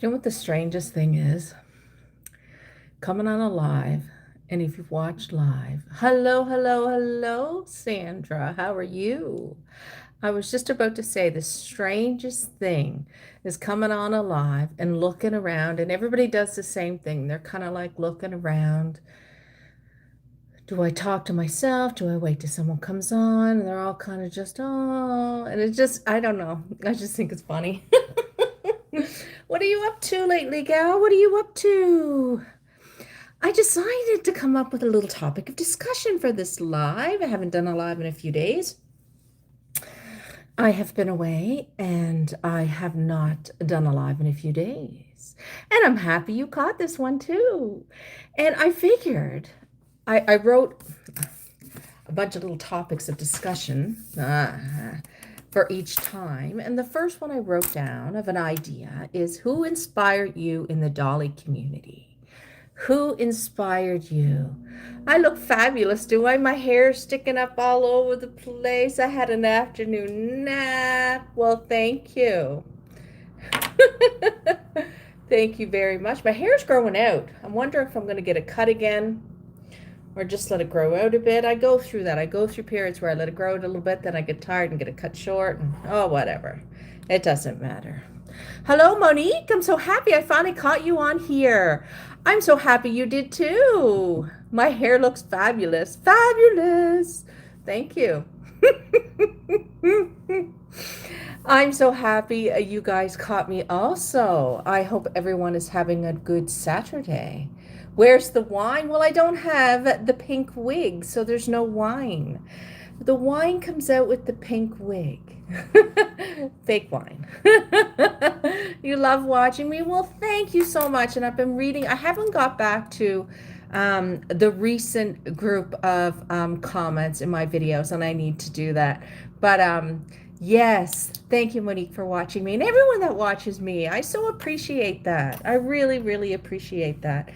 You know what the strangest thing is? Coming on a live, and if you've watched live, hello, hello, hello, Sandra, how are you? I was just about to say the strangest thing is coming on a live and looking around, and everybody does the same thing. They're kind of like looking around. Do I talk to myself? Do I wait till someone comes on? And they're all kind of just, oh, and it's just, I don't know. I just think it's funny. What are you up to lately, gal? What are you up to? I decided to come up with a little topic of discussion for this live. I haven't done a live in a few days. I have been away and I have not done a live in a few days. And I'm happy you caught this one too. And I figured I wrote a bunch of little topics of discussion for each time. And the first one I wrote down of an idea is who inspired you in the Dolly community? Who inspired you? I look fabulous, do I? My hair's sticking up all over the place. I had an afternoon nap. Well, thank you. Thank you very much. My hair's growing out. I'm wondering if I'm going to get a cut again or just let it grow out a bit. I go through that. I go through periods where I let it grow out a little bit, then I get tired and get it cut short, and oh, whatever. It doesn't matter. Hello, Monique. I'm so happy I finally caught you on here. I'm so happy you did too. My hair looks fabulous. Fabulous. Thank you. I'm so happy you guys caught me also. I hope everyone is having a good Saturday. Where's the wine? Well, I don't have the pink wig, so there's no wine. The wine comes out with the pink wig. Fake wine. You love watching me? Well, thank you so much. And I've been reading. I haven't got back to the recent group of comments in my videos, and I need to do that. But yes, thank you, Monique, for watching me. And everyone that watches me, I so appreciate that. I really, really appreciate that.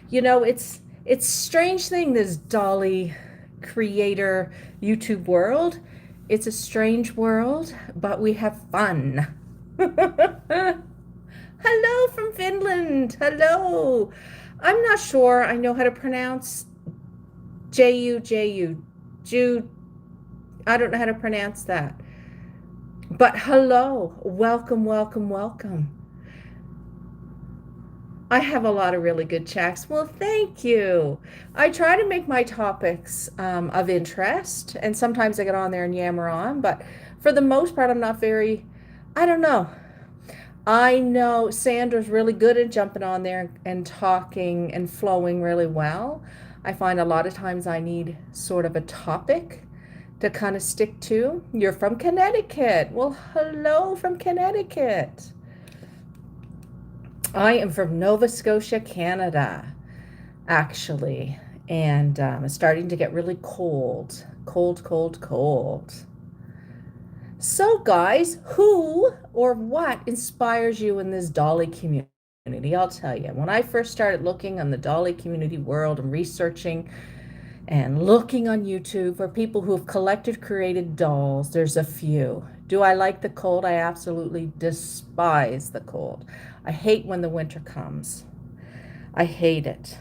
You know, it's a strange thing, this Dolly creator YouTube world. It's a strange world, but we have fun. Hello from Finland. Hello. I'm not sure I know how to pronounce J-U. Jude. I don't know how to pronounce that. But hello. Welcome, welcome, welcome. I have a lot of really good chats. Well, thank you. I try to make my topics of interest, and sometimes I get on there and yammer on, but for the most part, I'm not very, I don't know. I know Sandra's really good at jumping on there and talking and flowing really well. I find a lot of times I need sort of a topic to kind of stick to. You're from Connecticut. Well, hello from Connecticut. I am from Nova Scotia, Canada, actually, and it's starting to get really cold. Cold, cold, cold. So, guys, who or what inspires you in this Dolly community? I'll tell you, when I first started looking on the Dolly community world and researching and looking on YouTube for people who have collected, created dolls, there's a few. Do I like the cold? I absolutely despise the cold. I hate when the winter comes. I hate it.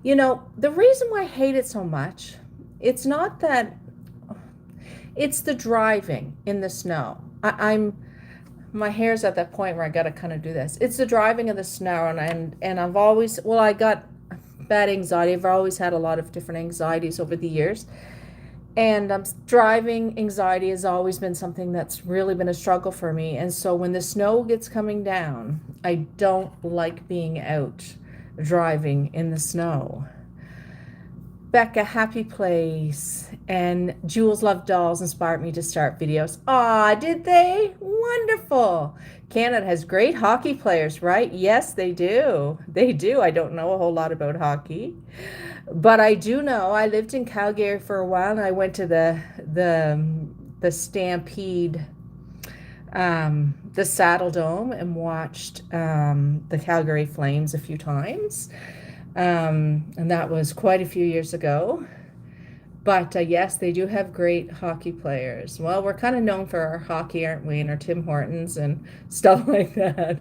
You know, the reason why I hate it so much, it's not that, it's the driving in the snow. My hair's at that point where I got to kind of do this. It's the driving in the snow, and I've always, well, I got bad anxiety. I've always had a lot of different anxieties over the years. And driving anxiety has always been something that's really been a struggle for me. And so when the snow gets coming down, I don't like being out driving in the snow. Becca, Happy Place, and Jules Love Dolls inspired me to start videos. Ah, did they? Wonderful. Canada has great hockey players, right? Yes, they do. They do. I don't know a whole lot about hockey, but I do know I lived in Calgary for a while, and I went to the Stampede, the Saddle Dome, and watched the Calgary Flames a few times. And that was quite a few years ago. But yes, they do have great hockey players. Well, we're kind of known for our hockey, aren't we? And our Tim Hortons and stuff like that.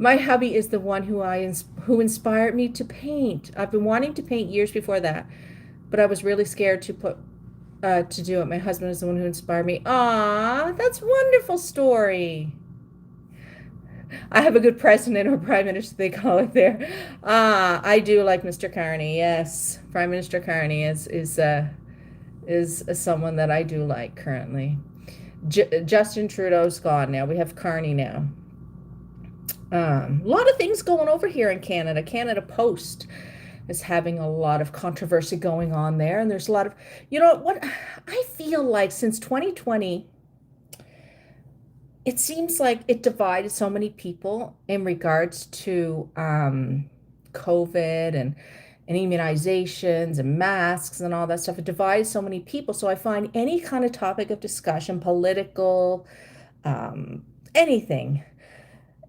My hubby is the one who inspired me to paint. I've been wanting to paint years before that, but I was really scared to do it. My husband is the one who inspired me. Ah, that's a wonderful story. I have a good president or prime minister, they call it there. Ah, I do like Mr. Carney. Yes, Prime Minister Carney is someone that I do like currently. Justin Trudeau's gone now. We have Carney now. A lot of things going over here in Canada. Canada Post is having a lot of controversy going on there, and there's a lot of, you know what, I feel like since 2020, it seems like it divided so many people in regards to COVID and immunizations and masks and all that stuff. It divides so many people. So I find any kind of topic of discussion, political, anything,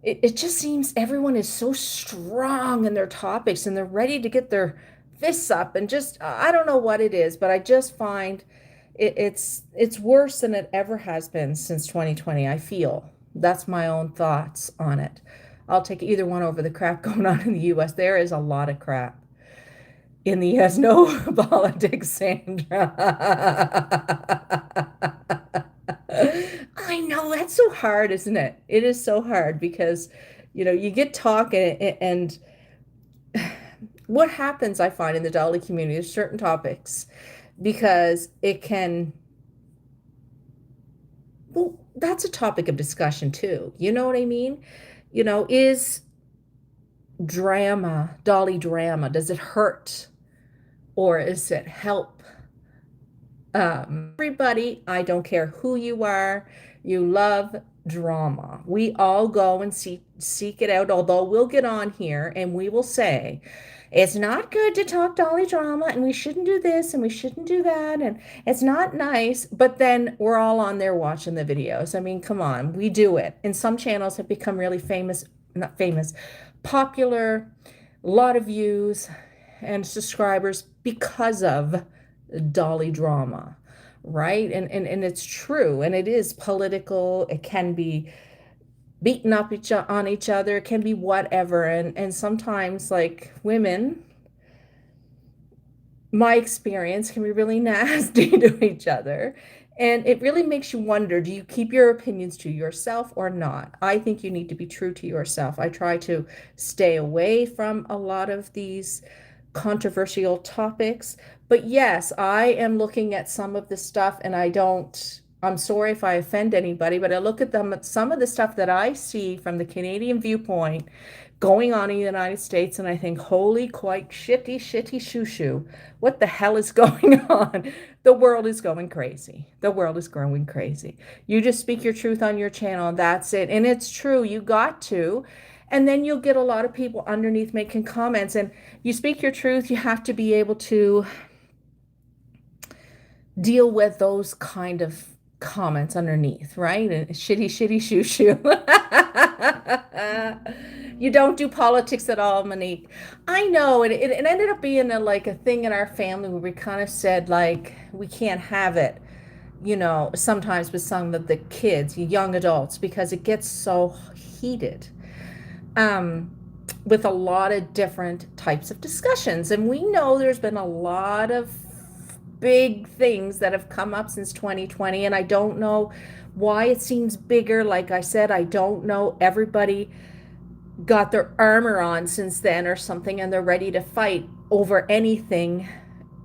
it just seems everyone is so strong in their topics and they're ready to get their fists up and just, I don't know what it is, but I just find it's worse than it ever has been since 2020. I feel that's my own thoughts on it. I'll take either one over the crap going on in the US. There is a lot of crap in the US. No politics, Sandra. I know that's so hard, isn't it? It is so hard because, you get talking and what happens, I find in the Dolly community, there's certain topics because it can, well, that's a topic of discussion too. You know what I mean? Is drama, Dolly drama, does it hurt or is it help? Everybody, I don't care who you are, you love drama. We all go and seek it out, although we'll get on here and we will say, it's not good to talk Dolly drama and we shouldn't do this and we shouldn't do that and it's not nice, but then we're all on there watching the videos. I mean, come on, we do it. And some channels have become really famous, not famous, popular, a lot of views and subscribers because of Dolly drama, right? And it's true, and it is political. It can be beating up on each other. It can be whatever, and sometimes, like women, my experience can be really nasty to each other. And it really makes you wonder, do you keep your opinions to yourself or not? I think you need to be true to yourself. I try to stay away from a lot of these controversial topics. But yes, I am looking at some of the stuff and I'm sorry if I offend anybody, but I look at some of the stuff that I see from the Canadian viewpoint going on in the United States, and I think, holy quite shitty shoo. What the hell is going on? The world is going crazy. The world is growing crazy. You just speak your truth on your channel. That's it. And it's true. You got to. And then you'll get a lot of people underneath making comments. And you speak your truth. You have to be able to deal with those kind of comments underneath, right? And shitty shoo. You don't do politics at all, Monique. I know, and it ended up being a thing in our family where we kind of said, like, we can't have it, sometimes with some of the kids, young adults, because it gets so heated with a lot of different types of discussions. And we know there's been a lot of big things that have come up since 2020, and I don't know why it seems bigger. Like I said, I don't know. Everybody got their armor on since then or something, and they're ready to fight over anything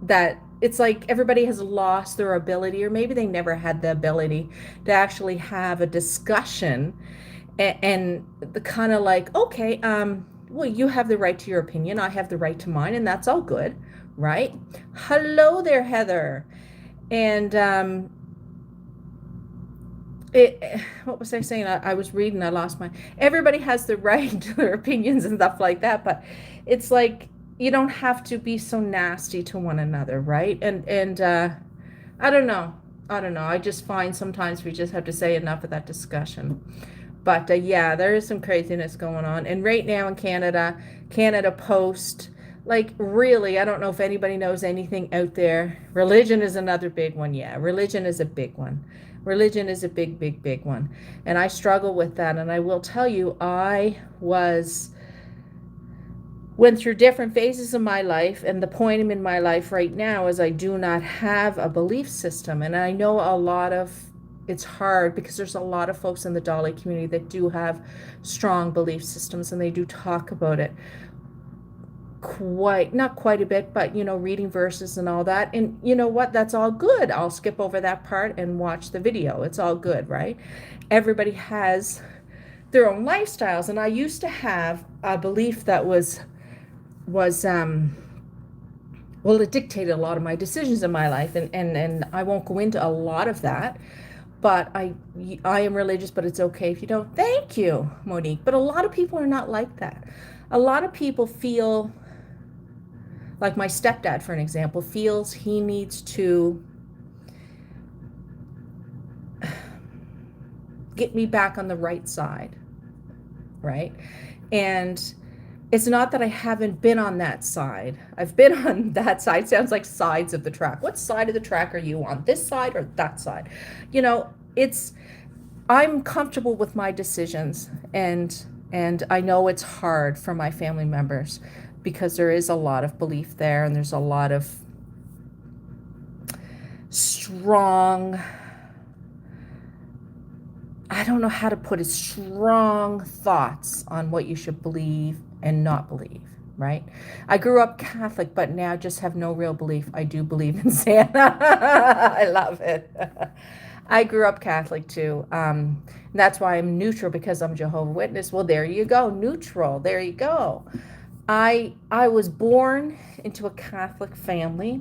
that it's like everybody has lost their ability, or maybe they never had the ability to actually have a discussion and the kind of like, okay, well, you have the right to your opinion, I have the right to mine, and that's all good, right? Hello there, Heather. And what was I saying? I was reading, I lost everybody has the right to their opinions and stuff like that, but it's like, you don't have to be so nasty to one another, right? And I don't know. I just find sometimes we just have to say enough of that discussion. But yeah, there is some craziness going on. And right now in Canada Post, Like, really, I don't know if anybody knows anything out there. Religion is another big one. Yeah, religion is a big one. Religion is a big, big, big one. And I struggle with that. And I will tell you, went through different phases of my life, and the point I'm in my life right now is I do not have a belief system. And I know it's hard because there's a lot of folks in the Dolly community that do have strong belief systems, and they do talk about it not quite a bit, but reading verses and all that. And you know what? That's all good. I'll skip over that part and watch the video. It's all good, right? Everybody has their own lifestyles, and I used to have a belief that was well, it dictated a lot of my decisions in my life, and I won't go into a lot of that. But I am religious, but it's okay if you don't. Thank you, Monique. But a lot of people are not like that. A lot of people feel like my stepdad, for an example, feels he needs to get me back on the right side, right? And it's not that I haven't been on that side. I've been on that side. Sounds like sides of the track. What side of the track are you on? This side or that side? I'm comfortable with my decisions, and I know it's hard for my family members because there is a lot of belief there, and there's a lot of strong, I don't know how to put it, strong thoughts on what you should believe and not believe, right? I grew up Catholic, but now just have no real belief. I do believe in Santa. I love it. I grew up Catholic too. That's why I'm neutral, because I'm Jehovah's Witness. Well, there you go, neutral. There you go. I was born into a Catholic family.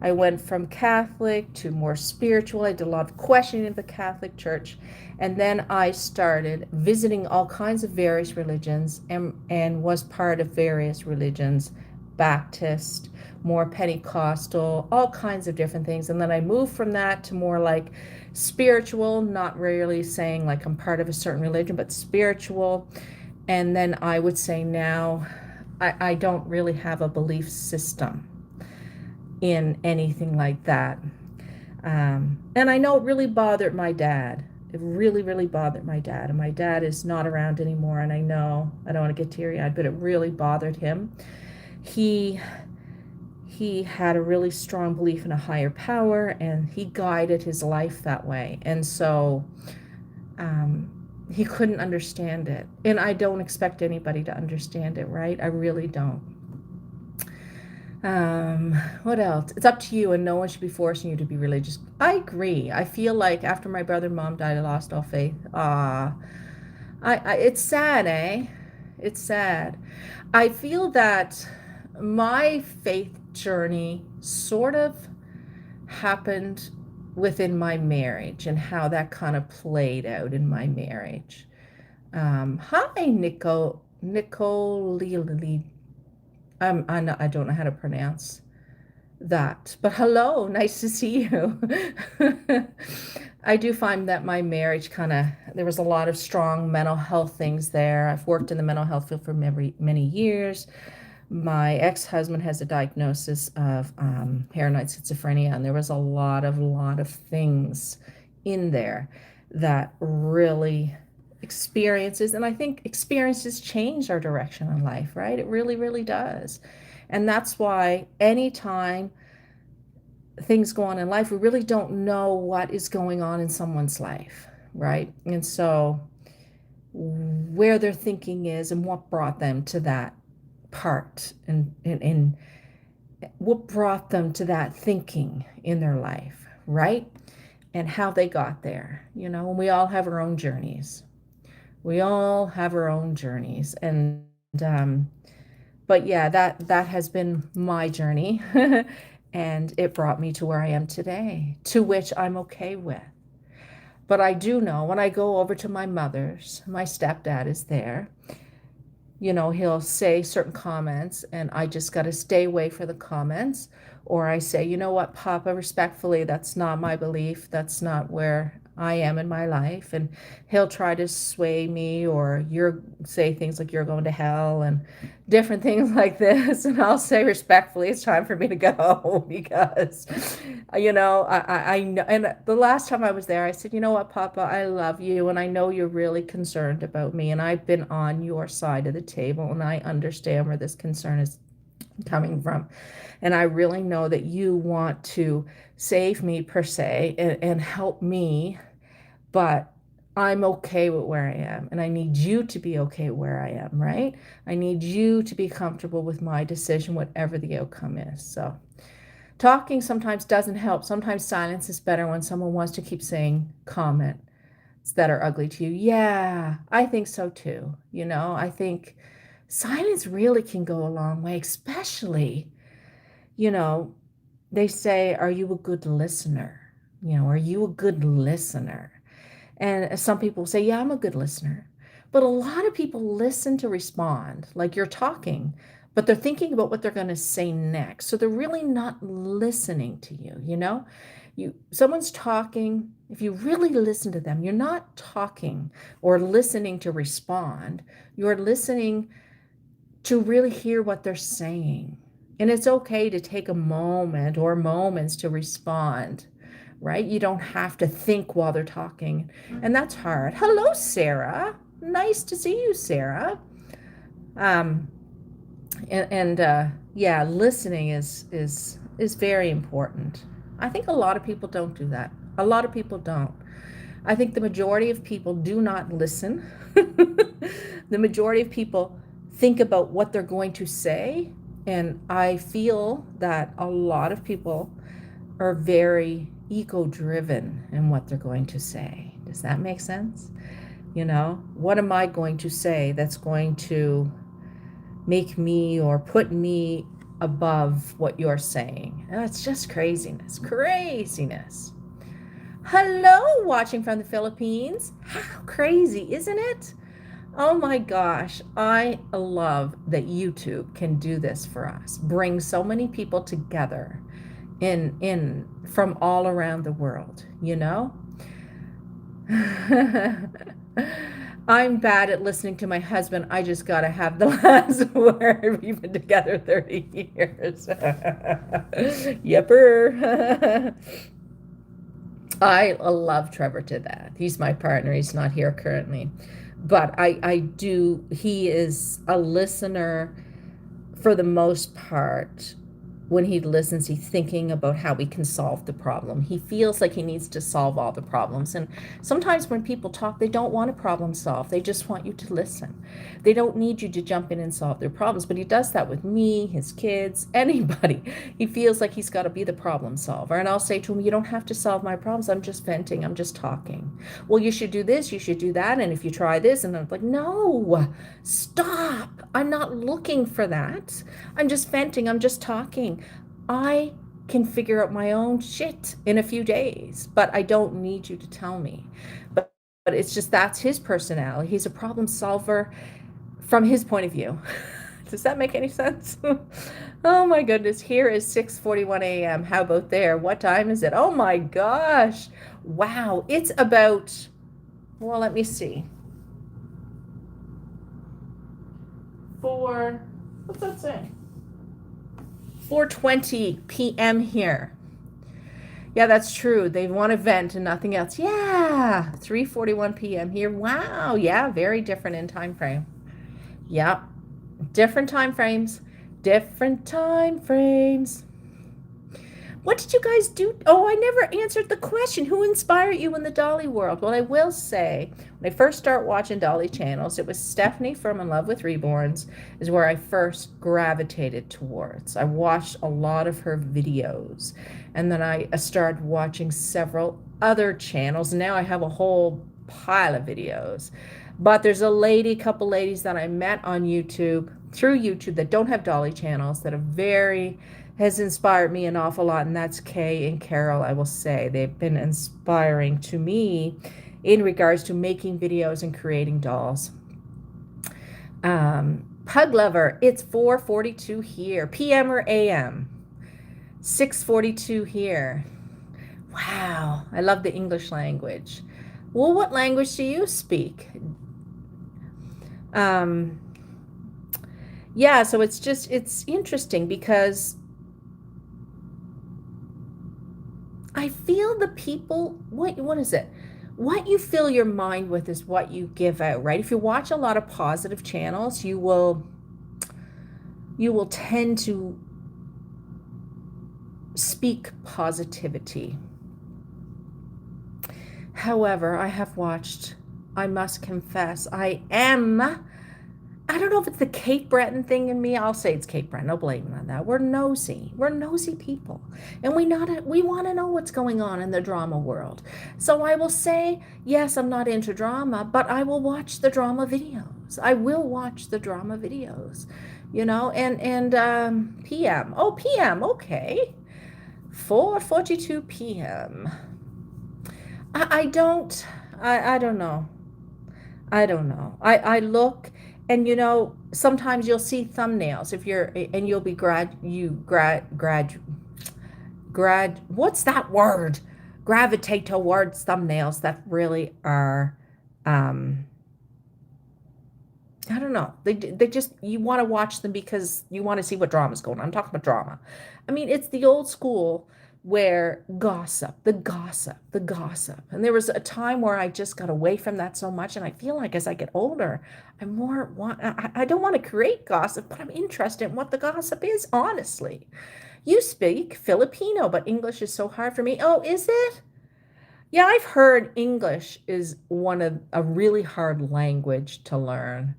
I went from Catholic to more spiritual. I did a lot of questioning of the Catholic Church. And then I started visiting all kinds of various religions and was part of various religions, Baptist, more Pentecostal, all kinds of different things. And then I moved from that to more like spiritual, not really saying like I'm part of a certain religion, but spiritual. And then I would say now I don't really have a belief system in anything like that. And I know it really bothered my dad. It really, really bothered my dad. And my dad is not around anymore. And I know, I don't want to get teary-eyed, but it really bothered him. He had a really strong belief in a higher power, and he guided his life that way. And so he couldn't understand it. And I don't expect anybody to understand it, right? I really don't. What else? It's up to you, and no one should be forcing you to be religious. I agree. I feel like after my brother and mom died, I lost all faith. It's sad, eh? It's sad. I feel that my faith journey sort of happened within my marriage and how that kind of played out in my marriage. Hi, Nicole Lily. I don't know how to pronounce that, but hello, nice to see you. I do find that my marriage there was a lot of strong mental health things there. I've worked in the mental health field for many years. My ex-husband has a diagnosis of paranoid schizophrenia, and there was a lot of things in there that really experiences, and I think experiences change our direction in life, right? It really, really does. And that's why anytime things go on in life, we really don't know what is going on in someone's life, right? And so where their thinking is and what brought them to that part, and what brought them to that thinking in their life, right? And how they got there, and we all have our own journeys. We all have our own journeys. And but yeah, that has been my journey. And it brought me to where I am today, to which I'm okay with. But I do know when I go over to my mother's, my stepdad is there, he'll say certain comments, and I just got to stay away for the comments. Or I say, you know what, Papa, respectfully, that's not my belief. That's not where I am in my life, and he'll try to sway me, or you're say things like you're going to hell and different things like this, and I'll say respectfully, it's time for me to go because I know. And the last time I was there, I said, you know what, Papa, I love you, and I know you're really concerned about me, and I've been on your side of the table, and I understand where this concern is coming from. And I really know that you want to save me per se and help me, but I'm okay with where I am. And I need you to be okay where I am, right? I need you to be comfortable with my decision, whatever the outcome is. So talking sometimes doesn't help. Sometimes silence is better when someone wants to keep saying comments that are ugly to you. Yeah, I think so too. I think silence really can go a long way, especially, you know, they say, are you a good listener? Are you a good listener? And some people say, yeah, I'm a good listener. But a lot of people listen to respond, like you're talking, but they're thinking about what they're going to say next. So they're really not listening to you. Someone's talking, if you really listen to them, you're not talking or listening to respond. You're listening to really hear what they're saying. And it's okay to take a moment or moments to respond, right? You don't have to think while they're talking. And that's hard. Hello, Sarah. Nice to see you, Sarah. Um, yeah, listening is very important. I think a lot of people don't do that. A lot of people don't. I think the majority of people do not listen. The majority of people think about what they're going to say. And I feel that a lot of people are very ego-driven in what they're going to say. Does that make sense? What am I going to say that's going to make me or put me above what you're saying? And that's just craziness. Craziness. Hello, watching from the Philippines. How crazy, isn't it? Oh my gosh, I love that YouTube can do this for us. Bring so many people together in from all around the world. I'm bad at listening to my husband. I just gotta have the last word. We've been together 30 years. Yepper. I love Trevor to that. He's my partner. He's not here currently. But he is a listener for the most part. When he listens, he's thinking about how we can solve the problem. He feels like he needs to solve all the problems. And sometimes when people talk, they don't want a problem solved. They just want you to listen. They don't need you to jump in and solve their problems. But he does that with me, his kids, anybody. He feels like he's got to be the problem solver. And I'll say to him, you don't have to solve my problems. I'm just venting. I'm just talking. Well, you should do this. You should do that. And if you try this, and I'm like, no, stop. I'm not looking for that. I'm just venting. I'm just talking. I can figure out my own shit in a few days, but I don't need you to tell me. But it's just that's his personality. He's a problem solver from his point of view. Does that make any sense? Oh my goodness. Here is 6:41 a.m. How about there? What time is it? Oh my gosh. Wow. It's about, well, let me see. What's that saying? 4:20 p.m. here. Yeah, that's true. They want to vent and nothing else. Yeah, 3:41 p.m. here. Wow. Yeah, very different in time frame. Yep. Different time frames. Different time frames. What did you guys do? Oh, I never answered the question. Who inspired you in the Dolly world? Well, I will say, when I first started watching Dolly channels, it was Stephanie from In Love with Reborns is where I first gravitated towards. I watched a lot of her videos, and then I started watching several other channels. Now I have a whole pile of videos. But there's a couple ladies that I met on YouTube, through YouTube, that don't have Dolly channels, that are has inspired me an awful lot, and that's Kay and Carol. I will say they've been inspiring to me in regards to making videos and creating dolls. Pug Lover, it's 4:42 here. PM or AM? 6:42 here. Wow, I love the English language. Well, what language do you speak? Um, yeah, so it's interesting because I feel the people, what is it? What you fill your mind with is what you give out, right? If you watch a lot of positive channels, you will tend to speak positivity. However, I must confess, I don't know if it's the Cape Breton thing in me. I'll say it's Cape Breton. I'll blame it on that. We're nosy. We're nosy people. And we want to know what's going on in the drama world. So I will say, yes, I'm not into drama, but I will watch the drama videos. I will watch the drama videos, and PM. Oh, PM, okay. 4:42 p.m. I don't I don't know. I don't know. I look and sometimes you'll see thumbnails if you're and you'll be what's that word? Gravitate towards thumbnails that really are um I don't know. They just you want to watch them because you want to see what drama's going on. I'm talking about drama. I mean, it's the old school where the gossip. And there was a time where I just got away from that so much, and I feel like as I get older, I don't want to create gossip, but I'm interested in what the gossip is, honestly. You speak Filipino, but English is so hard for me. Oh, is it? Yeah, I've heard English is one of a really hard language to learn,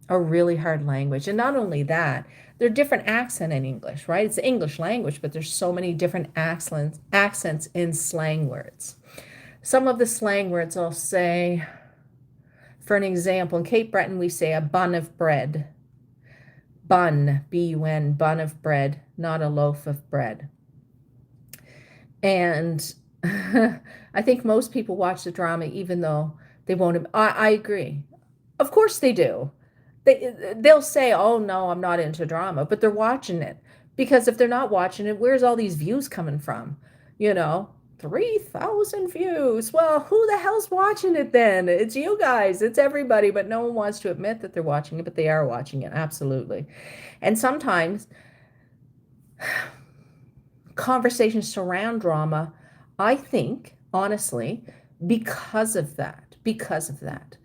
a really hard language. And not only that, there are different accents in English, right? It's the English language, but there's so many different accents in slang words. Some of the slang words I'll say, for an example, in Cape Breton, we say a bun of bread. Bun, B-U-N, bun of bread, not a loaf of bread. And I think most people watch the drama even though they won't. I agree. Of course they do. They'll say, "Oh no, I'm not into drama," but they're watching it because if they're not watching it, where's all these views coming from? You know, 3,000 views. Well, who the hell's watching it then? It's you guys, it's everybody, but no one wants to admit that they're watching it, but they are watching it, absolutely. And sometimes conversations surround drama, I think, honestly, because of that, because of that.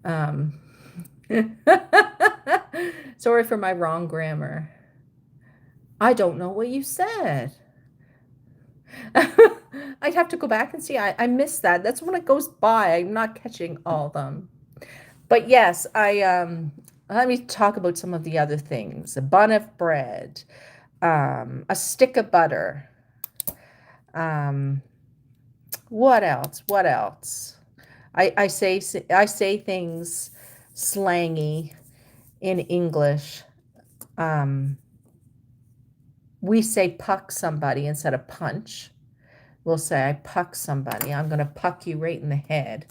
Um, Sorry for my wrong grammar. I don't know what you said. I'd have to go back and see. I missed that. That's when it goes by. I'm not catching all of them. But yes, let me talk about some of the other things. A bun of bread, a stick of butter. What else? What else? I say things slangy in English. We say puck somebody instead of punch. We'll say I puck somebody. I'm going to puck you right in the head,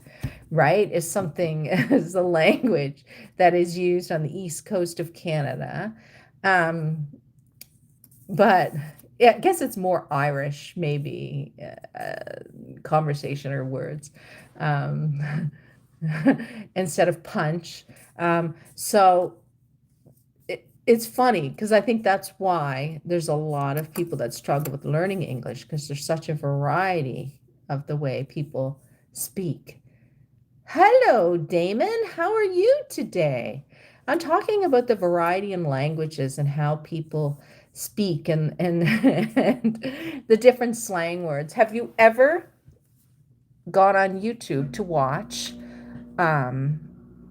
right? Is something is the language that is used on the east coast of Canada. But yeah, I guess it's more Irish, maybe, conversation or words, instead of punch. So it's funny because I think that's why there's a lot of people that struggle with learning English because there's such a variety of the way people speak. Hello, Damon. How are you today? I'm talking about the variety in languages and how people speak and the different slang words. Have you ever gone on YouTube to watch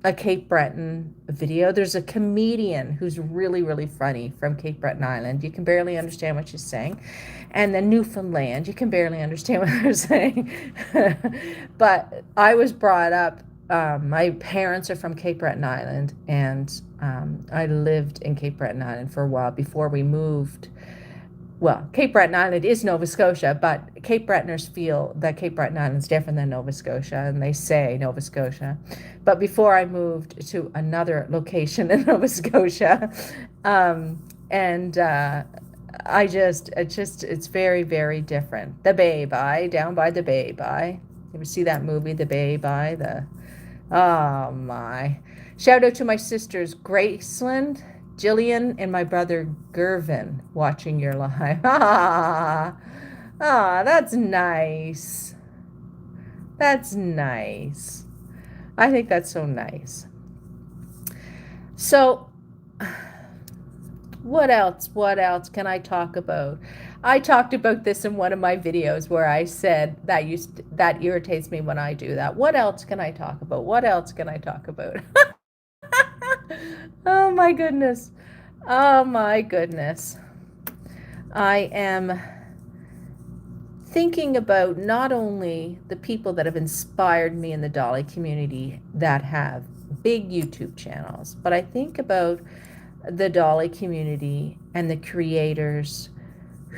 a Cape Breton video? There's a comedian who's really, really funny from Cape Breton Island. You can barely understand what she's saying. And then Newfoundland, you can barely understand what they're saying. But I was brought up, my parents are from Cape Breton Island, and I lived in Cape Breton Island for a while before we moved. Well, Cape Breton Island is Nova Scotia, but Cape Bretoners feel that Cape Breton Island is different than Nova Scotia, and they say Nova Scotia. But before I moved to another location in Nova Scotia, and it's very, very different. The Bay by, down by the Bay by. You ever see that movie, The Bay by? Oh my. Shout out to my sisters, Graceland, Jillian, and my brother, Gervin, watching your live. That's nice. That's nice. I think that's so nice. So, what else? What else can I talk about? I talked about this in one of my videos where I said that irritates me when I do that. What else can I talk about? What else can I talk about? Oh my goodness. Oh my goodness. I am thinking about not only the people that have inspired me in the Dolly community that have big YouTube channels, but I think about the Dolly community and the creators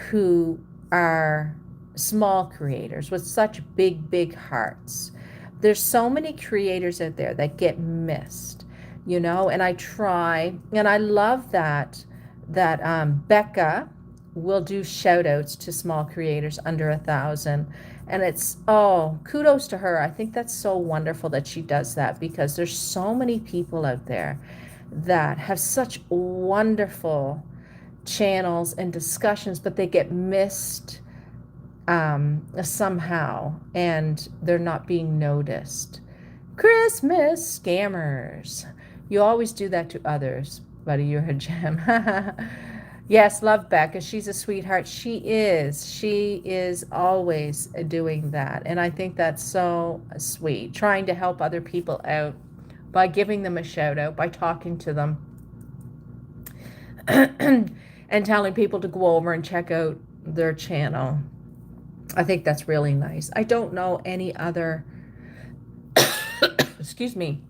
who are small creators with such big, big hearts. There's so many creators out there that get missed, you know, and I try, and I love that Becca will do shout outs to small creators under 1,000. And it's, oh, kudos to her. I think that's so wonderful that she does that, because there's so many people out there that have such wonderful channels and discussions, but they get missed somehow, and they're not being noticed. Christmas scammers. You always do that to others, buddy. You're a gem. Yes, love Becca. She's a sweetheart. She is always doing that. And I think that's so sweet, trying to help other people out by giving them a shout out, by talking to them and telling people to go over and check out their channel. I think that's really nice. I don't know any other, excuse me,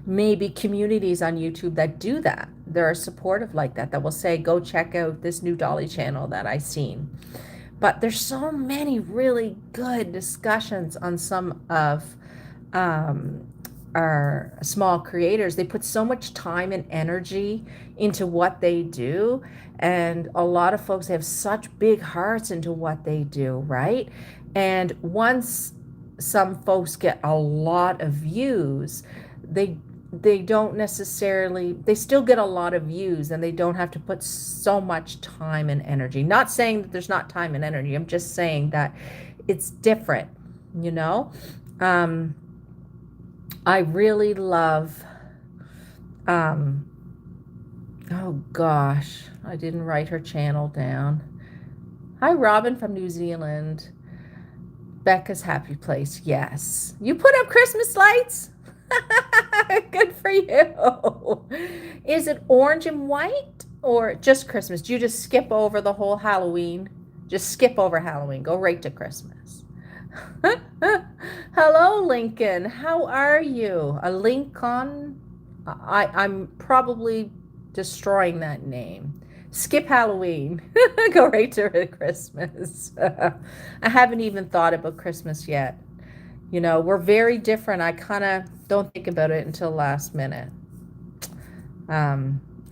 maybe communities on YouTube that do that. They're supportive like that will say, go check out this new Dolly channel that I seen. But there's so many really good discussions on some of our small creators. They put so much time and energy into what they do, and a lot of folks have such big hearts into what they do, right? And once some folks get a lot of views, they don't necessarily, they still get a lot of views, and they don't have to put so much time and energy. Not saying that there's not time and energy, I'm just saying that it's different, you know. I really love, oh gosh, I didn't write her channel down. Hi, Robin from New Zealand. Becca's Happy Place. Yes. You put up Christmas lights? Good for you. Is it orange and white or just Christmas? Do you just skip over the whole Halloween? Just skip over Halloween. Go right to Christmas. Hello, Lincoln. How are you? A Lincoln? I'm probably destroying that name. Skip Halloween. Go right to Christmas. I haven't even thought about Christmas yet. You know, we're very different. I kind of don't think about it until last minute.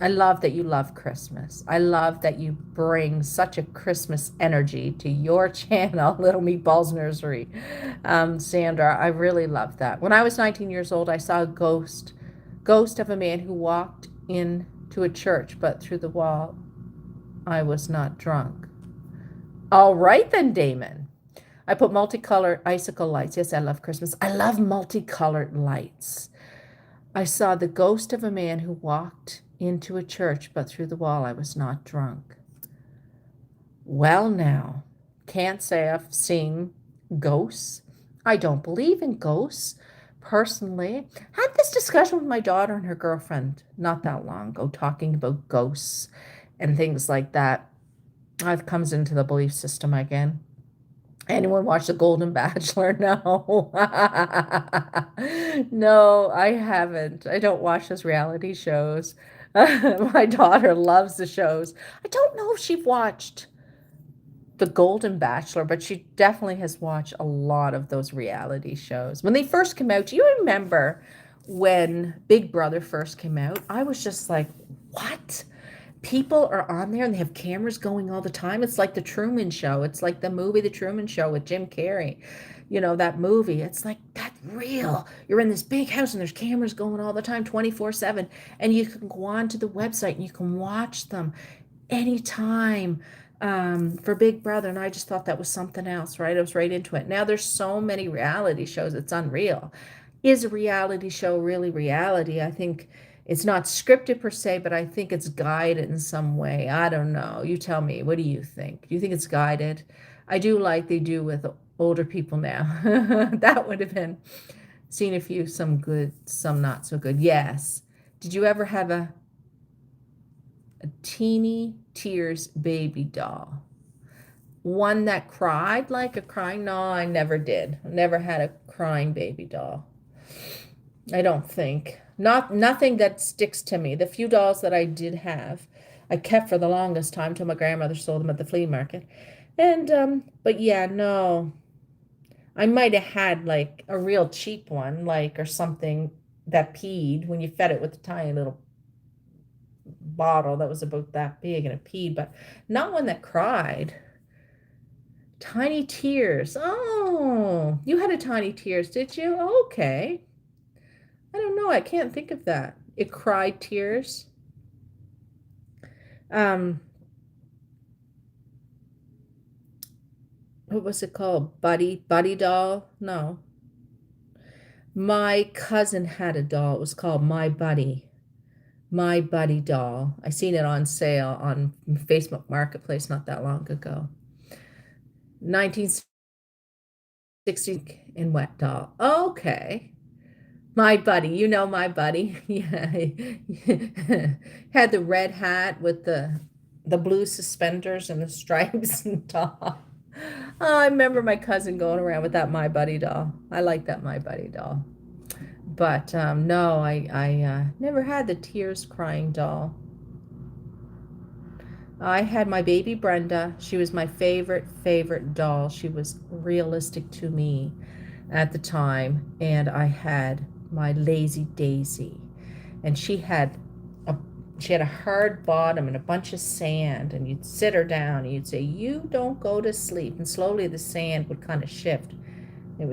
I love that you love Christmas. I love that you bring such a Christmas energy to your channel, Little Meatballs Nursery. Sandra, I really love that. When I was 19 years old, I saw a ghost of a man who walked into a church, but through the wall, I was not drunk. All right then, Damon. I put multicolored icicle lights. Yes, I love Christmas. I love multicolored lights. I saw the ghost of a man who walked into a church, but through the wall I was not drunk. Well, now, can't say I've seen ghosts. I don't believe in ghosts, personally. Had this discussion with my daughter and her girlfriend not that long ago, talking about ghosts and things like that. I've comes into the belief system again. Anyone watch The Golden Bachelor? No. No, I haven't. I don't watch those reality shows. My daughter loves the shows. I don't know if she watched The Golden Bachelor, but she definitely has watched a lot of those reality shows. When they first came out, do you remember when Big Brother first came out? I was just like, what? people are on there and they have cameras going all the time. It's like the Truman Show. It's like the movie The Truman Show with Jim Carrey. You know, that movie. It's like, that's real. You're in this big house and there's cameras going all the time, 24/7. And you can go onto the website and you can watch them anytime, for Big Brother. And I just thought that was something else, right? I was right into it. Now there's so many reality shows. It's unreal. Is a reality show really reality? I think it's not scripted per se, but I think it's guided in some way. I don't know. You tell me. What do you think? Do you think it's guided? I do like they do with older people now. That would have been seen a few, some good, some not so good. Yes. Did you ever have a teeny tears baby doll? One that cried like a crying? No, I never did. Never had a crying baby doll. I don't think. Nothing that sticks to me. The few dolls that I did have, I kept for the longest time till my grandmother sold them at the flea market. And but yeah, no. I might have had like a real cheap one, like, or something that peed when you fed it with a tiny little bottle that was about that big and it peed, but not one that cried. Tiny tears. Oh, you had a tiny tears, did you? Okay. I don't know. I can't think of that. It cried tears. Um, what was it called? Buddy doll? No. My cousin had a doll. It was called My Buddy. My Buddy doll. I seen it on sale on Facebook Marketplace not that long ago. 1960 in wet doll. Okay. My Buddy, you know My Buddy. Yeah. Had the red hat with the blue suspenders and the stripes and top. Oh, I remember my cousin going around with that My Buddy doll. I like that My Buddy doll. But no, I never had the tears crying doll. I had my baby Brenda. She was my favorite doll. She was realistic to me at the time. And I had my Lazy Daisy. And she had a hard bottom and a bunch of sand, and you'd sit her down and you'd say, "You don't go to sleep." And slowly the sand would kind of shift.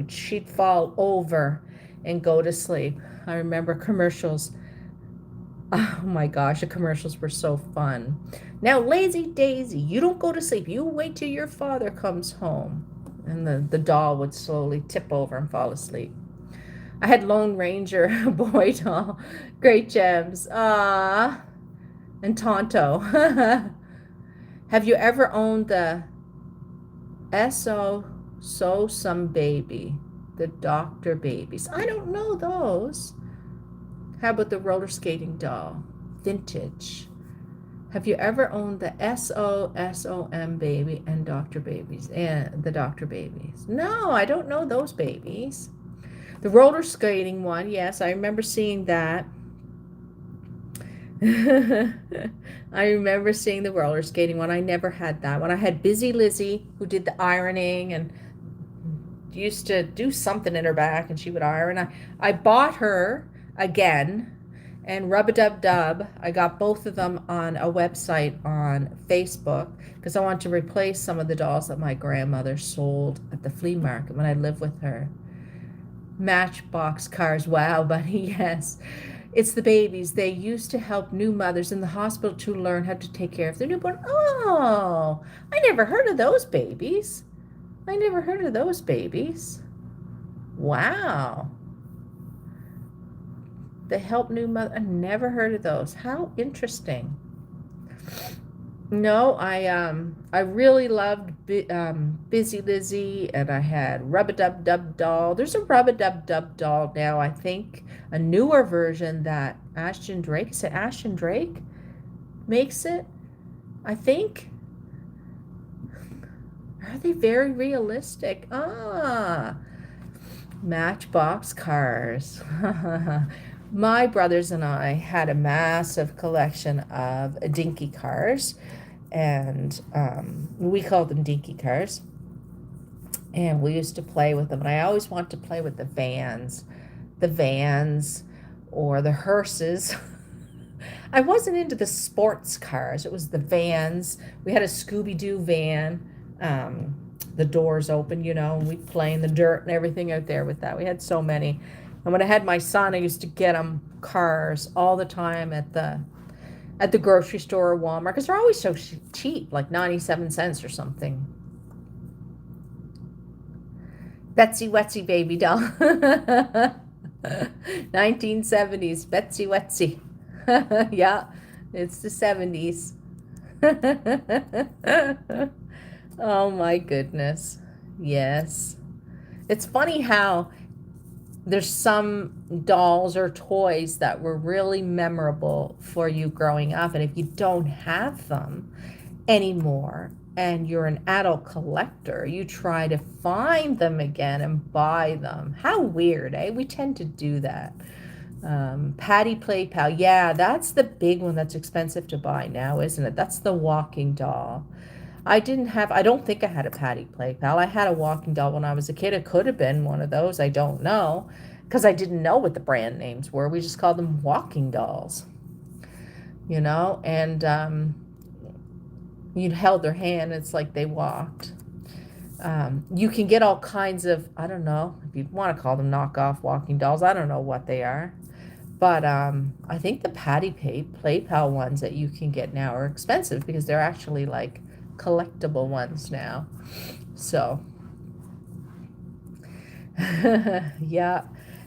She'd fall over and go to sleep. I remember commercials. Oh my gosh, the commercials were so fun. "Now, Lazy Daisy, you don't go to sleep. You wait till your father comes home." And the doll would slowly tip over and fall asleep. I had Lone Ranger boy doll. Great gems. And Tonto. Have you ever owned the So Some Baby? The Doctor Babies. I don't know those. How about the roller skating doll? Vintage. Have you ever owned the SOM Baby and Doctor Babies? And the Doctor Babies. No, I don't know those babies. The roller skating one, yes, I remember seeing that. I remember seeing the roller skating one. I never had that one. I had Busy Lizzie, who did the ironing and used to do something in her back, and she would iron. I bought her again, and Rub-a-Dub-Dub. I got both of them on a website on Facebook because I wanted to replace some of the dolls that my grandmother sold at the flea market when I lived with her. Matchbox cars. Wow, buddy, yes. It's the babies. They used to help new mothers in the hospital to learn how to take care of their newborn. Oh, I never heard of those babies. I never heard of those babies. Wow. They help new mothers. I never heard of those. How interesting. No, I really loved Busy Lizzie, and I had Rub-a-Dub-Dub doll. There's a Rub-a-Dub-Dub doll now, I think, a newer version that Ashton Drake, is it Ashton Drake makes it, I think. Are they very realistic? Matchbox cars. My brothers and I had a massive collection of dinky cars, and we called them dinky cars, and we used to play with them. And I always wanted to play with the vans or the hearses. I wasn't into the sports cars. It was the vans. We had a Scooby-Doo van. The doors open, you know, and we'd play in the dirt and everything out there with that. We had so many. And when I had my son, I used to get him cars all the time at the grocery store or Walmart because they're always so cheap, like 97 cents or something. Betsy Wetsy baby doll. 1970s Betsy Wetsy. Yeah, it's the 70s. Oh my goodness. Yes. It's funny how there's some dolls or toys that were really memorable for you growing up, and if you don't have them anymore and you're an adult collector, you try to find them again and buy them. How weird, eh? We tend to do that. Patty Play Pal. Yeah, that's the big one that's expensive to buy now, isn't it? That's the walking doll. I don't think I had a Patty Play Pal. I had a walking doll when I was a kid. It could have been one of those. I don't know. Because I didn't know what the brand names were. We just called them walking dolls, you know? And you held their hand. It's like they walked. You can get all kinds of, I don't know, if you want to call them knockoff walking dolls. I don't know what they are. But I think the Patty Play Pal ones that you can get now are expensive because they're actually like collectible ones now. So, yeah,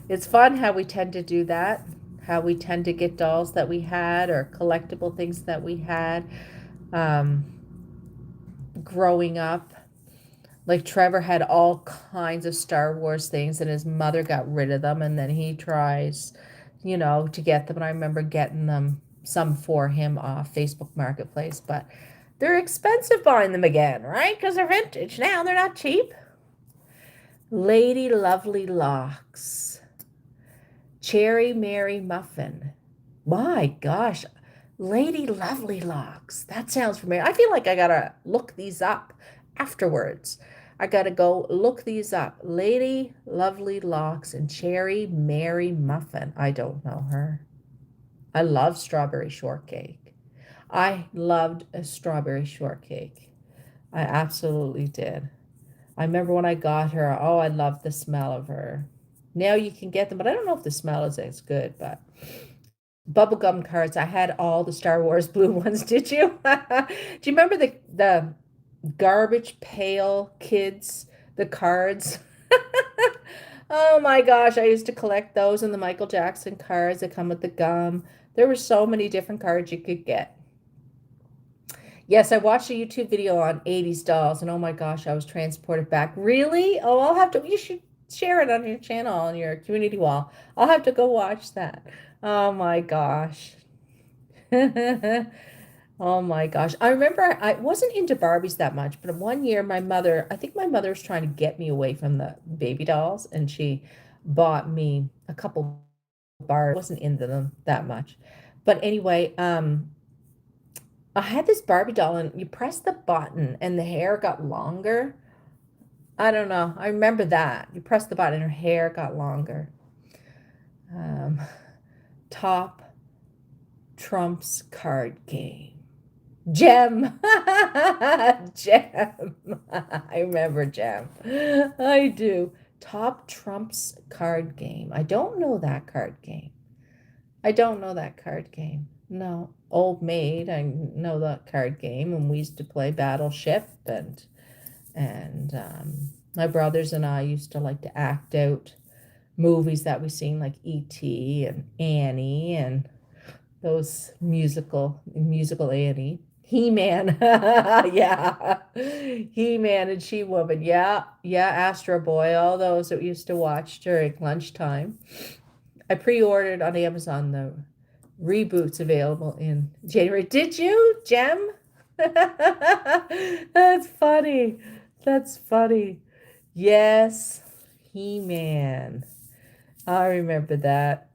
it's fun how we tend to do that, how we tend to get dolls that we had or collectible things that we had um, growing up. Like Trevor had all kinds of Star Wars things, and his mother got rid of them, and then he tries, you know, to get them. And I remember getting them, some for him off Facebook Marketplace, but they're expensive buying them again, right? Because they're vintage now. They're not cheap. Lady Lovely Locks. Cherry Mary Muffin. My gosh. Lady Lovely Locks. That sounds familiar. I feel like I gotta look these up afterwards. I gotta go look these up. Lady Lovely Locks and Cherry Mary Muffin. I don't know her. I love strawberry shortcake. I loved a strawberry shortcake. I absolutely did. I remember when I got her, oh, I loved the smell of her. Now you can get them, but I don't know if the smell is as good, but bubblegum cards. I had all the Star Wars blue ones. Did you? Do you remember the garbage pail kids, the cards? Oh my gosh, I used to collect those and the Michael Jackson cards that come with the gum. There were so many different cards you could get. Yes, I watched a YouTube video on 80s dolls, and oh my gosh, I was transported back. Really? Oh, you should share it on your channel, on your community wall. I'll have to go watch that. Oh my gosh. Oh my gosh. I remember I wasn't into Barbies that much, but one year I think my mother was trying to get me away from the baby dolls, and she bought me a couple Barbies. I wasn't into them that much. But anyway, I had this Barbie doll, and you press the button and the hair got longer. I don't know. I remember that. You press the button and her hair got longer. Um, Top Trumps card game. Gem. Gem. I remember Gem. I do. Top Trumps card game. I don't know that card game. I don't know that card game. No. Old Maid, I know that card game, and we used to play Battleship, and my brothers and I used to like to act out movies that we seen, like E.T. and Annie and those musical Annie. He-Man. Yeah. He-Man and She-Woman. Yeah. Yeah. Astro Boy. All those that we used to watch during lunchtime. I pre-ordered on Amazon the reboots available in January. Did you, Gem? That's funny. That's funny. Yes. He-Man. I remember that.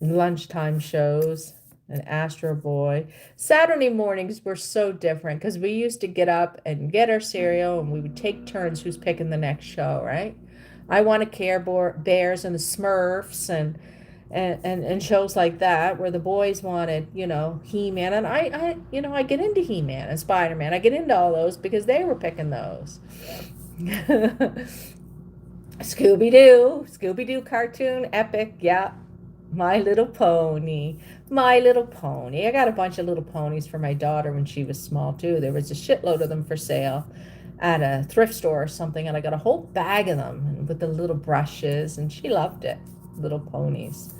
Lunchtime shows and Astro Boy. Saturday mornings were so different because we used to get up and get our cereal, and we would take turns who's picking the next show, right? I Want to Care Bears and the Smurfs, and shows like that where the boys wanted, you know, He-Man, and I get into He-Man and Spider-Man. I get into all those because they were picking those. Scooby-Doo cartoon epic, yeah. My Little Pony, My Little Pony. I got a bunch of little ponies for my daughter when she was small too. There was a shitload of them for sale at a thrift store or something, and I got a whole bag of them with the little brushes, and she loved it. Little ponies.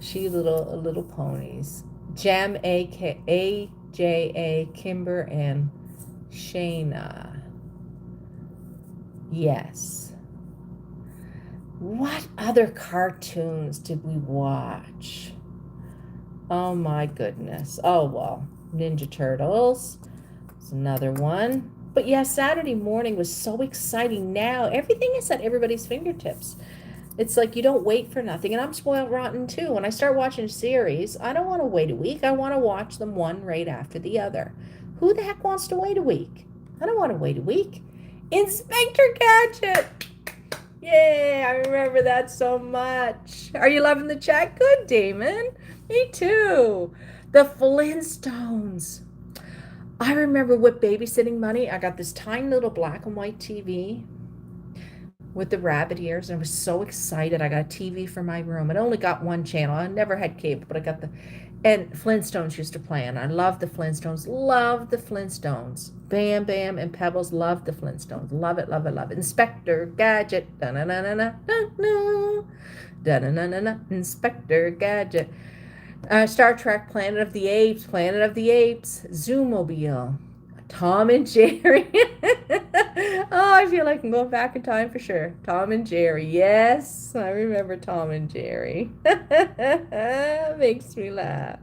Little ponies. Gem AJA Kimber and Shayna. Yes. What other cartoons did we watch? Oh my goodness. Oh well, Ninja Turtles. It's another one. But yeah, Saturday morning was so exciting. Now everything is at everybody's fingertips. It's like you don't wait for nothing. And I'm spoiled rotten too. When I start watching a series, I don't want to wait a week. I want to watch them one right after the other. Who the heck wants to wait a week? I don't want to wait a week. Inspector Gadget. Yay, I remember that so much. Are you loving the chat? Good, Damon. Me too. The Flintstones. I remember with babysitting money, I got this tiny little black and white TV with the rabbit ears, and I was so excited. I got a TV for my room. It only got one channel. I never had cable, but I got and Flintstones used to play, and I loved the Flintstones. Love the Flintstones. Bam Bam and Pebbles, loved the Flintstones. Love it, love it, love it. Inspector Gadget. Da-na-na-na-na-na. Da-na-na-na-na. Inspector Gadget. Star Trek, Planet of the Apes, Zoomobile, Tom and Jerry. Oh, I feel like I'm going back in time for sure. Tom and Jerry. Yes, I remember Tom and Jerry. Makes me laugh.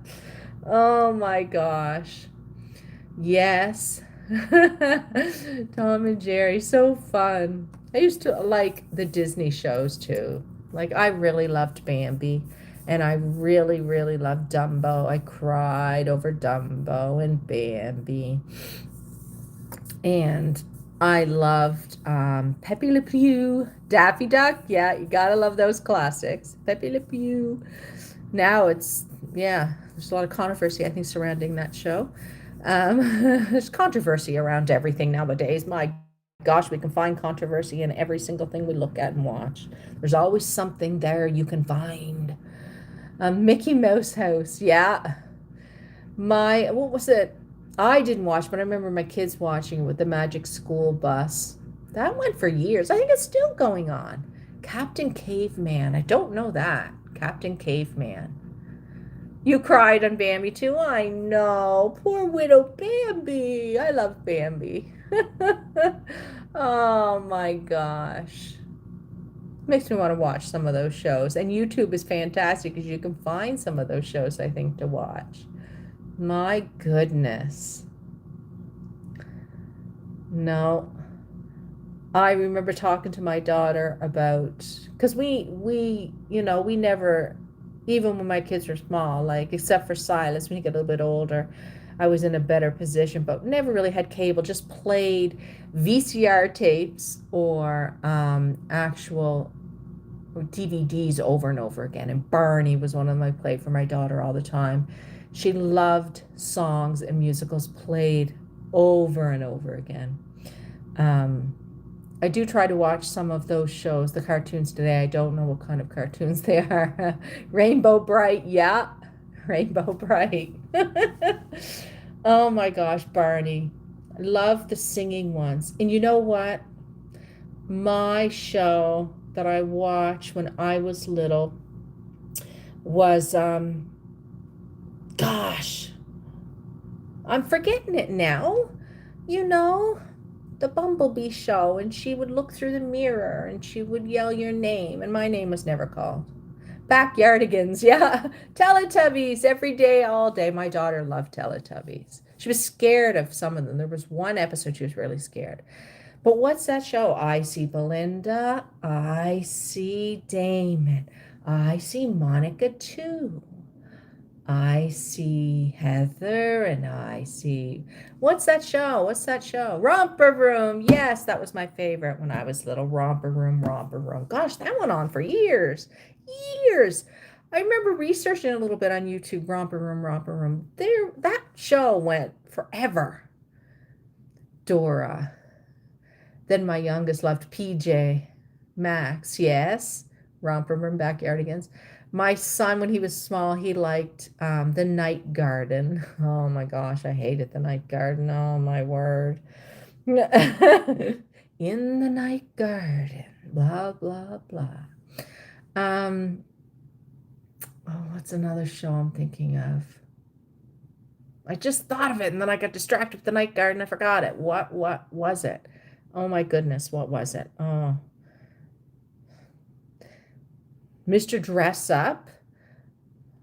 Oh my gosh. Yes. Tom and Jerry, so fun. I used to like the Disney shows too. Like I really loved Bambi. And I really, really loved Dumbo. I cried over Dumbo and Bambi. And I loved Pepe Le Pew, Daffy Duck. Yeah, you gotta love those classics. Pepe Le Pew. Now it's, yeah, there's a lot of controversy, I think, surrounding that show. There's controversy around everything nowadays. My gosh, we can find controversy in every single thing we look at and watch. There's always something there you can find. Mickey Mouse House, yeah. What was it? I didn't watch, but I remember my kids watching it with the Magic School Bus. That went for years. I think it's still going on. Captain Caveman. I don't know that. Captain Caveman. You cried on Bambi too? I know. Poor widow Bambi. I love Bambi. Oh my gosh. Makes me want to watch some of those shows. And YouTube is fantastic because you can find some of those shows, I think, to watch. My goodness. No. I remember talking to my daughter about, because we never, even when my kids were small, like, except for Silas, when he got a little bit older, I was in a better position, but never really had cable, just played VCR tapes or actual DVDs over and over again. And Barney was one of them I played for my daughter all the time. She loved songs and musicals played over and over again. I do try to watch some of those shows, the cartoons today. I don't know what kind of cartoons they are. Rainbow Bright, yeah. Rainbow Bright. Oh my gosh, Barney. I love the singing ones. And you know what? My show that I watched when I was little was, gosh, I'm forgetting it now. You know, the Bumblebee show, and she would look through the mirror and she would yell your name, and my name was never called. Backyardigans, yeah. Teletubbies every day, all day. My daughter loved Teletubbies. She was scared of some of them. There was one episode she was really scared. But what's that show? I see Belinda. I see Damon. I see Monica too. I see Heather, and I see, what's that show? Romper Room. Yes, that was my favorite when I was little. Romper Room. Gosh, that went on for years. I remember researching a little bit on YouTube, Romper Room, Romper Room. There, that show went forever. Dora. Then my youngest loved PJ Max, yes. Romper Room, Backyardigans. My son, when he was small, he liked the Night Garden. Oh my gosh, I hated the Night Garden. Oh my word. In the Night Garden, blah, blah, blah. Um, oh, what's another show I'm thinking of? I just thought of it and then I got distracted with the Night Garden. I forgot it. What was it? Oh my goodness, what was it? Oh, Mr. Dress Up.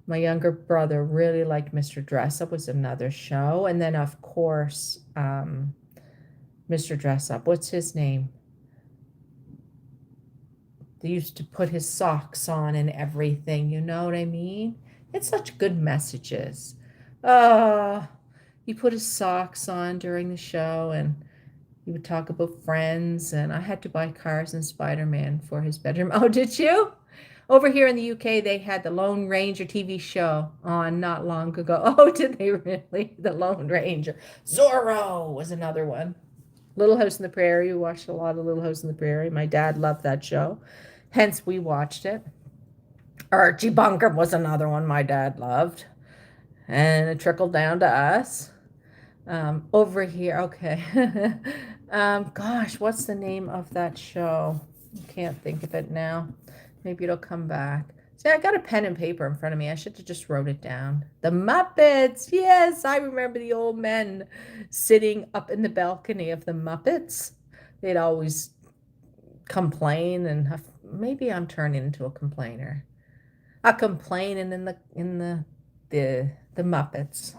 My younger brother really liked Mr. Dress Up was another show. And then of course, Mr. Dress Up. What's his name? They used to put his socks on and everything, you know what I mean? It's such good messages. He put his socks on during the show and he would talk about friends, and I had to buy Cars and Spider-Man for his bedroom. Oh, did you? Over here in the UK, they had the Lone Ranger TV show on not long ago. Oh, did they really? The Lone Ranger. Zorro was another one. Little House on the Prairie. We watched a lot of Little House on the Prairie. My dad loved that show. Hence, we watched it. Archie Bunker was another one my dad loved. And it trickled down to us. Over here, okay. Gosh, what's the name of that show? I can't think of it now. Maybe it'll come back. See, I got a pen and paper in front of me. I should have just wrote it down. The Muppets. Yes, I remember the old men sitting up in the balcony of the Muppets. They'd always complain, and maybe I'm turning into a complainer. A complaining in the Muppets.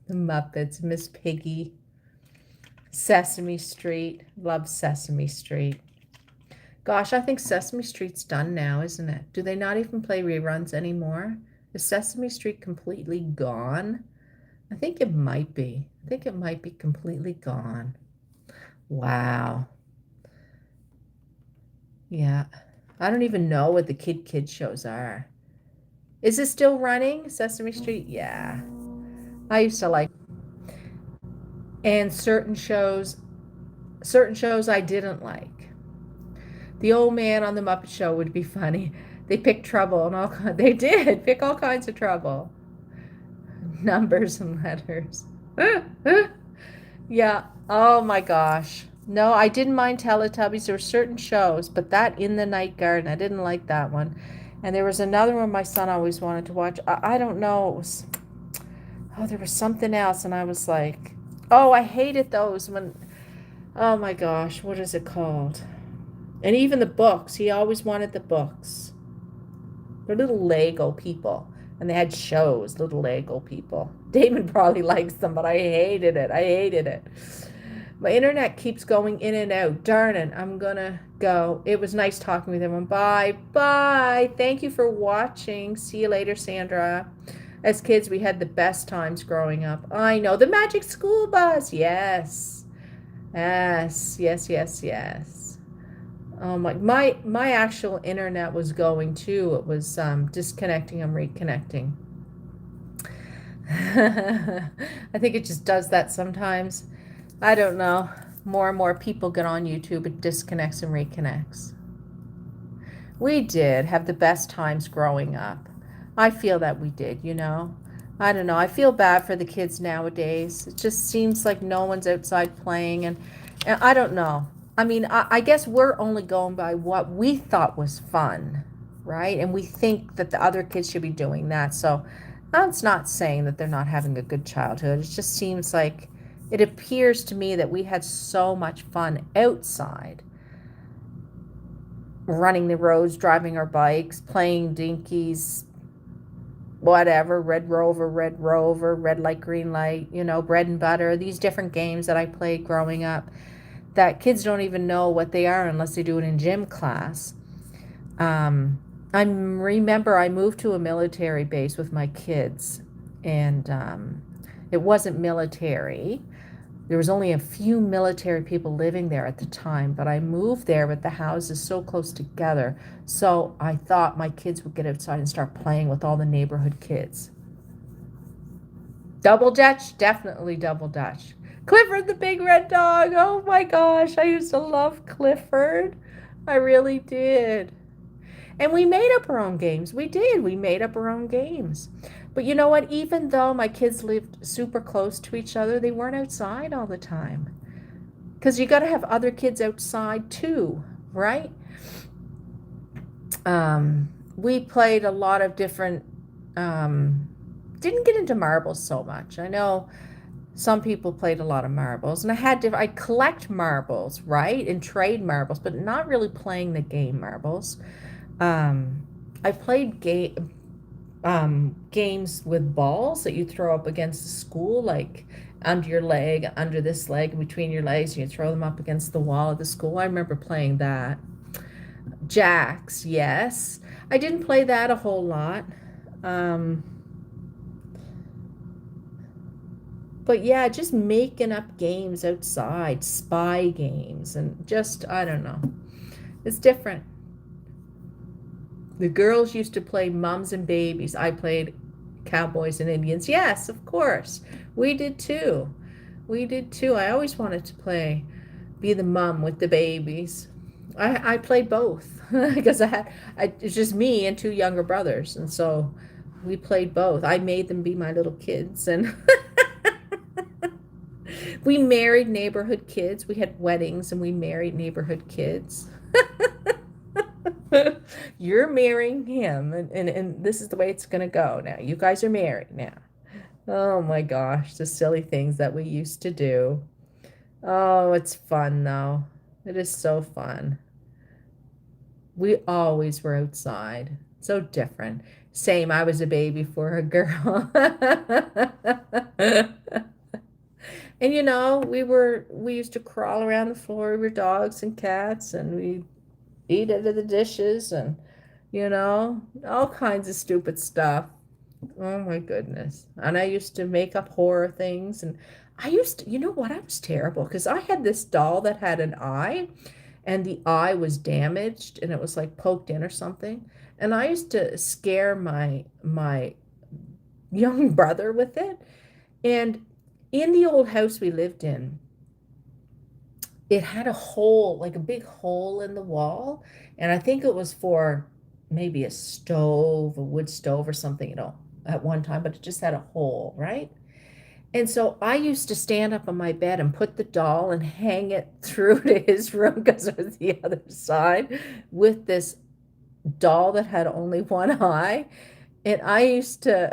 The Muppets, Miss Piggy, Sesame Street. Love Sesame Street. Gosh, I think Sesame Street's done now, isn't it? Do they not even play reruns anymore? Is Sesame Street completely gone? I think it might be. I think it might be completely gone. Wow. Yeah. I don't even know what the kid shows are. Is it still running? Sesame Street? Yeah. I used to like. And certain shows I didn't like. The old man on the Muppet Show would be funny. They picked trouble and all they did pick all kinds of trouble. Numbers and letters. Yeah. Oh my gosh. No, I didn't mind Teletubbies. There were certain shows, but that In the Night Garden, I didn't like that one. And there was another one my son always wanted to watch. I don't know. It was, oh, there was something else, and I was like, oh, I hated those when, oh my gosh, what is it called? And even the books, he always wanted the books. They're little Lego people, and they had shows, little Lego people. Damon probably likes them, but I hated it. I hated it. My internet keeps going in and out. Darn it, I'm gonna go. It was nice talking with everyone. Bye. Bye. Thank you for watching. See you later, Sandra. As kids, we had the best times growing up. I know. The Magic School Bus. Yes. Yes, yes, yes, yes. Oh my actual internet was going too. It was disconnecting and reconnecting. I think it just does that sometimes. I don't know. More and more people get on YouTube. It disconnects and reconnects. We did have the best times growing up. I feel that we did, you know. I don't know. I feel bad for the kids nowadays. It just seems like no one's outside playing, and I don't know. I mean, I guess we're only going by what we thought was fun, right? And we think that the other kids should be doing that. So that's not saying that they're not having a good childhood. It just seems like it appears to me that we had so much fun outside, running the roads, driving our bikes, playing dinkies, whatever, Red Rover, red light, green light, you know, bread and butter, these different games that I played growing up that kids don't even know what they are unless they do it in gym class. I remember I moved to a military base with my kids, and it wasn't military, There was only a few military people living there at the time, but I moved there with the houses so close together. So I thought my kids would get outside and start playing with all the neighborhood kids. Double Dutch, definitely Double Dutch. Clifford the big red dog. Oh my gosh, I used to love Clifford. I really did. And we made up our own games. We did. We made up our own games. But you know what? Even though my kids lived super close to each other, they weren't outside all the time. Because you got to have other kids outside too, right? We played a lot of different, didn't get into marbles so much. I know some people played a lot of marbles, and I collect marbles, right? And trade marbles, but not really playing the game marbles. I played games with balls that you throw up against the school, like under your leg, under this leg, between your legs, and you throw them up against the wall of the school. I remember playing that. Jacks, yes. I didn't play that a whole lot. Um, but yeah, just making up games outside, spy games, and just, I don't know. It's different. The girls used to play mums and babies. I played cowboys and Indians. Yes, of course. We did too. We did too. I always wanted to be the mum with the babies. I played both because it's just me and two younger brothers. And so we played both. I made them be my little kids. And we married neighborhood kids. We had weddings and we married neighborhood kids. You're marrying him, and this is the way it's going to go now. You guys are married now. Oh my gosh, the silly things that we used to do. Oh, it's fun though. It is so fun. We always were outside. So different. Same, I was a baby for a girl. And we used to crawl around the floor. We were dogs and cats, and we eat out of the dishes, and all kinds of stupid stuff. Oh my goodness. And I used to make up horror things. And you know what? I was terrible because I had this doll that had an eye, and the eye was damaged and it was like poked in or something. And I used to scare my young brother with it. And in the old house we lived in, it had a hole, like a big hole in the wall. And I think it was for maybe a wood stove or something, at one time, but it just had a hole, right? And so I used to stand up on my bed and put the doll and hang it through to his room because it was the other side with this doll that had only one eye. And I used to,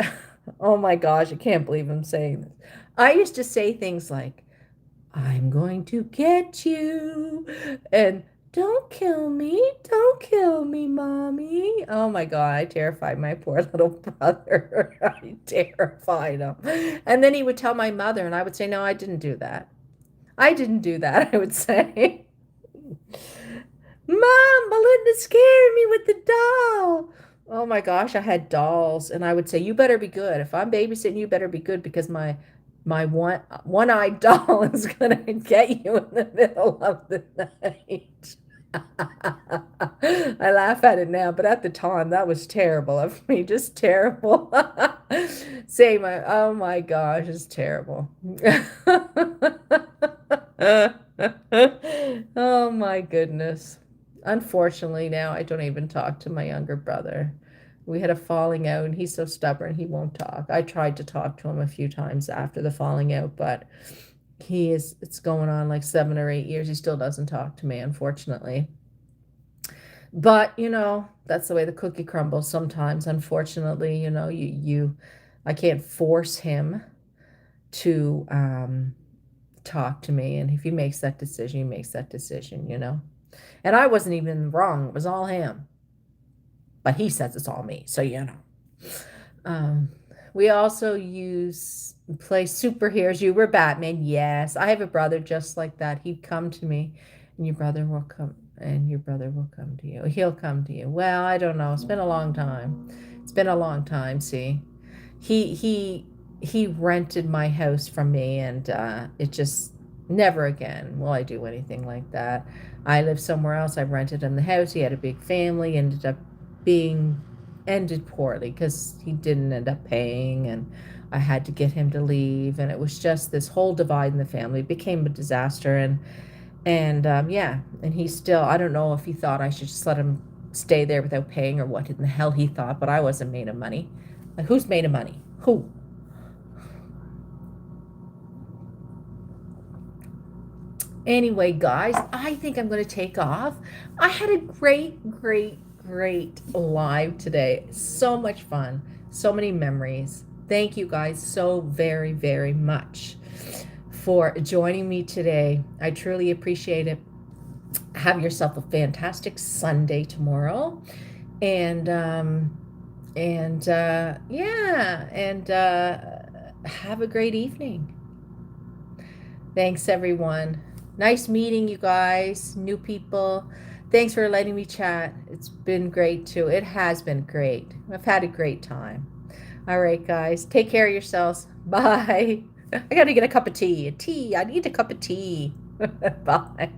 oh my gosh, I can't believe I'm saying this. I used to say things like, I'm going to get you, and don't kill me, mommy. Oh my God, I terrified my poor little brother. I terrified him. And then he would tell my mother, and I would say, no, I didn't do that. I didn't do that, I would say. Mom, Belinda scared me with the doll. Oh my gosh, I had dolls, and I would say, you better be good. If I'm babysitting, you better be good because my one-eyed doll is gonna get you in the middle of the night. I laugh at it now, but at the time that was terrible of me, just terrible. Same, oh my gosh, it's terrible. Oh my goodness. Unfortunately, now I don't even talk to my younger brother. We had a falling out, and he's so stubborn, he won't talk. I tried to talk to him a few times after the falling out, but it's going on like 7 or 8 years. He still doesn't talk to me, unfortunately. But, that's the way the cookie crumbles sometimes. Unfortunately, I can't force him to talk to me. And if he makes that decision, he makes that decision. And I wasn't even wrong. It was all him. But he says it's all me, so we also play superheroes. You were Batman, yes. I have a brother just like that. He'd come to me, and your brother will come to you. He'll come to you. Well, I don't know. It's been a long time. See. He rented my house from me, and Never again will I do anything like that. I lived somewhere else. I rented him the house. He had a big family, ended up being ended poorly because he didn't end up paying, and I had to get him to leave, and it was just this whole divide in the family. It became a disaster, and yeah, and he still, I don't know if he thought I should just let him stay there without paying or what in the hell he thought, but I wasn't made of money. Like, who's made of money? Who? Anyway, guys, I think I'm going to take off. I had a great live today. So much fun. So many memories. Thank you guys so very much for joining me today. I truly appreciate it. Have yourself a fantastic Sunday tomorrow. And yeah, and have a great evening. Thanks, everyone. Nice meeting you guys, new people. Thanks for letting me chat. It's been great too. It has been great. I've had a great time. All right, guys. Take care of yourselves. Bye. I got to get a cup of tea. I need a cup of tea. Bye.